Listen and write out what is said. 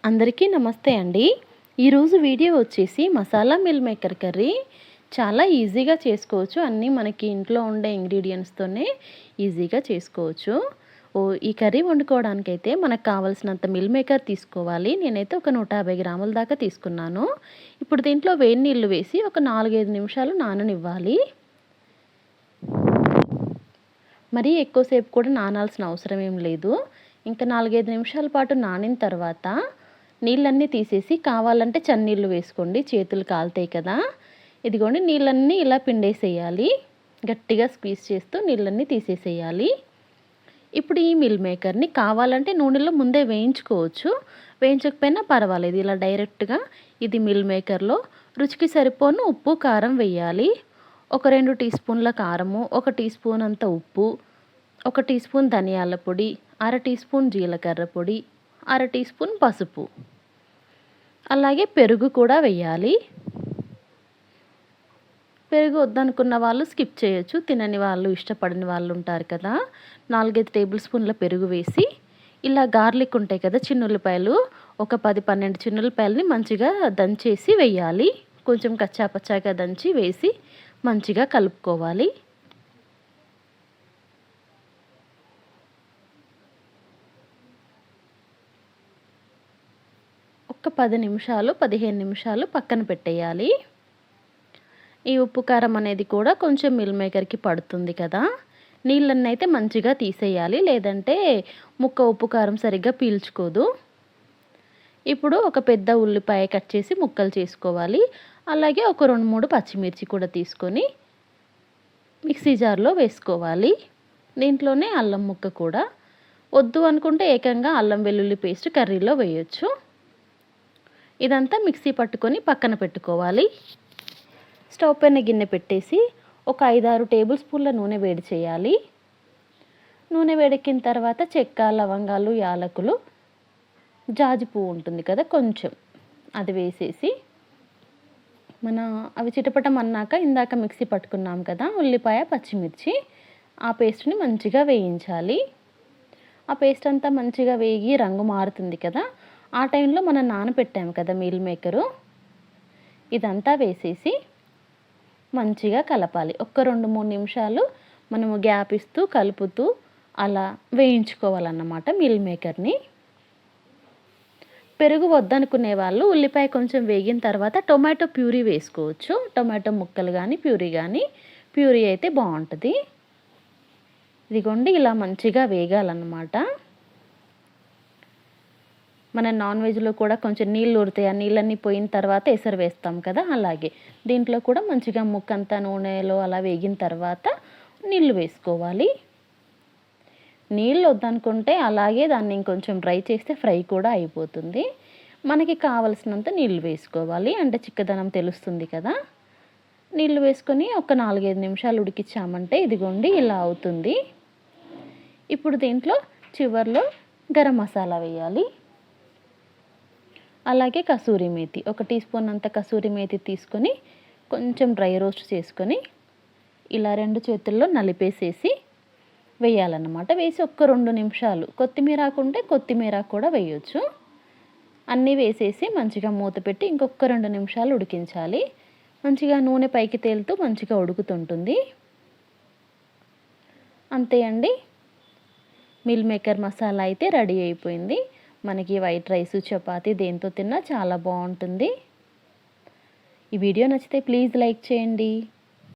అందరికీ నమస్తే అండి. ఈరోజు వీడియో వచ్చేసి మసాలా మిల్ మేకర్ కర్రీ చాలా ఈజీగా చేసుకోవచ్చు. అన్నీ మనకి ఇంట్లో ఉండే ఇంగ్రీడియంట్స్తోనే ఈజీగా చేసుకోవచ్చు. ఈ కర్రీ వండుకోవడానికైతే మనకు కావాల్సినంత మిల్ మేకర్ తీసుకోవాలి. నేనైతే ఒక 150 గ్రాముల దాకా తీసుకున్నాను. ఇప్పుడు దీంట్లో వేడి నీళ్ళు వేసి ఒక 4-5 నిమిషాలు నాననివ్వాలి. మరీ ఎక్కువసేపు కూడా నానాల్సిన అవసరం ఏం లేదు. ఇంకా 4-5 నిమిషాల పాటు నానిన తర్వాత నీళ్ళన్నీ తీసేసి కావాలంటే చన్నీళ్ళు వేసుకోండి, చేతులు కాలుతాయి కదా. ఇదిగోండి నీళ్ళన్నీ ఇలా పిండేసేయాలి. గట్టిగా స్క్వీజ్ చేస్తూ నీళ్ళన్నీ తీసేసేయాలి. ఇప్పుడు ఈ మిల్ మేకర్ని కావాలంటే నూనెలో ముందే వేయించుకోవచ్చు, వేయించకపోయినా పర్వాలేదు. ఇలా డైరెక్ట్గా ఇది మిల్ మేకర్లో రుచికి సరిపోను ఉప్పు కారం వేయాలి. ఒక 2 టీ స్పూన్ల కారము, 1 టీ స్పూన్ అంత ఉప్పు, 1 టీ స్పూన్ ధనియాల పొడి, అర టీ స్పూన్ జీలకర్ర పొడి, అర టీ స్పూన్ పసుపు, అలాగే పెరుగు కూడా వేయాలి. పెరుగు వద్దనుకున్న వాళ్ళు స్కిప్ చేయొచ్చు, తినని వాళ్ళు ఇష్టపడని వాళ్ళు ఉంటారు కదా. 4-5 టేబుల్ స్పూన్ల పెరుగు వేసి ఇలా గార్లిక్ ఉంటాయి కదా చిన్నుల్లిపాయలు, ఒక 10-12 చిన్నుల్లిపాయలని మంచిగా దంచేసి వేయాలి. కొంచెం కచ్చాపచ్చాగా దంచి వేసి మంచిగా కలుపుకోవాలి. ఒక 10 నిమిషాలు 15 నిమిషాలు పక్కన పెట్టేయాలి. ఈ ఉప్పు కారం అనేది కూడా కొంచెం మిల్ మేకర్కి పడుతుంది కదా. నీళ్ళన్నీ అయితే మంచిగా తీసేయాలి, లేదంటే ముక్క ఉప్పు కారం సరిగ్గా పీల్చుకోదు. ఇప్పుడు ఒక పెద్ద ఉల్లిపాయ కట్ చేసి ముక్కలు చేసుకోవాలి. అలాగే ఒక 2-3 పచ్చిమిర్చి కూడా తీసుకొని మిక్సీ జార్లో వేసుకోవాలి. దీంట్లోనే అల్లం ముక్క కూడా, వద్దు అనుకుంటే ఏకంగా అల్లం వెల్లుల్లి పేస్ట్ కర్రీలో వేయొచ్చు. ఇదంతా మిక్సీ పట్టుకొని పక్కన పెట్టుకోవాలి. స్టవ్ పైన గిన్నె పెట్టేసి ఒక 5-6 టేబుల్ స్పూన్ల నూనె వేడి చేయాలి. నూనె వేడెక్కిన తర్వాత చెక్క, లవంగాలు, యాలకులు, జాజి పువ్వు ఉంటుంది కదా కొంచెం, అది వేసేసి అవి చిటపటం అన్నాక ఇందాక మిక్సీ పట్టుకున్నాం కదా ఉల్లిపాయ, పచ్చిమిర్చి, ఆ పేస్ట్ని మంచిగా వేయించాలి. ఆ పేస్ట్ అంతా మంచిగా వేగి రంగు మారుతుంది కదా. ఆ టైంలో మనం నానబెట్టాము కదా మీల్ మేకరు, ఇదంతా వేసేసి మంచిగా కలపాలి. ఒక 2-3 నిమిషాలు మనము గ్యాప్ ఇస్తూ కలుపుతూ అలా వేయించుకోవాలన్నమాట మీల్ మేకర్ని. పెరుగు వద్దనుకునే వాళ్ళు ఉల్లిపాయ కొంచెం వేగిన తర్వాత టొమాటో ప్యూరీ వేసుకోవచ్చు. టొమాటో ముక్కలు కానీ ప్యూరీ అయితే బాగుంటుంది. ఇదిగోండి ఇలా మంచిగా వేగాలన్నమాట. మన నాన్ వెజ్లో కూడా కొంచెం నీళ్ళు ఊరుతాయి, ఆ నీళ్ళన్నీ పోయిన తర్వాత ఎసరు వేస్తాం కదా, అలాగే దీంట్లో కూడా మంచిగా ముక్కంతా నూనెలో అలా వేగిన తర్వాత నీళ్ళు వేసుకోవాలి. నీళ్ళు వద్దనుకుంటే అలాగే దాన్ని ఇంకొంచెం డ్రై చేస్తే ఫ్రై కూడా అయిపోతుంది. మనకి కావలసినంత నీళ్ళు వేసుకోవాలి, అంటే చిక్కదనం తెలుస్తుంది కదా. నీళ్ళు వేసుకొని ఒక 4-5 నిమిషాలు ఉడికించామంటే ఇదిగోండి ఇలా అవుతుంది. ఇప్పుడు దీంట్లో చివర్లో గరం మసాలా వేయాలి. అలాగే కసూరి మేతి, 1 టీ స్పూన్ అంత కసూరి మేతి తీసుకొని కొంచెం డ్రై రోస్ట్ చేసుకొని ఇలా 2 చేతుల్లో నలిపేసేసి వేయాలన్నమాట. వేసి ఒక 2 నిమిషాలు, కొత్తిమీర ఆకుంటే కొత్తిమీర కూడా వేయొచ్చు. అన్నీ వేసేసి మంచిగా మూత పెట్టి ఇంకొక 2 నిమిషాలు ఉడికించాలి. మంచిగా నూనె పైకి తేలుతూ మంచిగా ఉడుకుతుంటుంది. అంతే అండి, మిల్ మేకర్ మసాలా అయితే రెడీ అయిపోయింది. మనకి వైట్ రైస్, చపాతీ దేంతో తిన్నా చాలా బాగుంటుంది. ఈ వీడియో నచ్చితే ప్లీజ్ లైక్ చేయండి.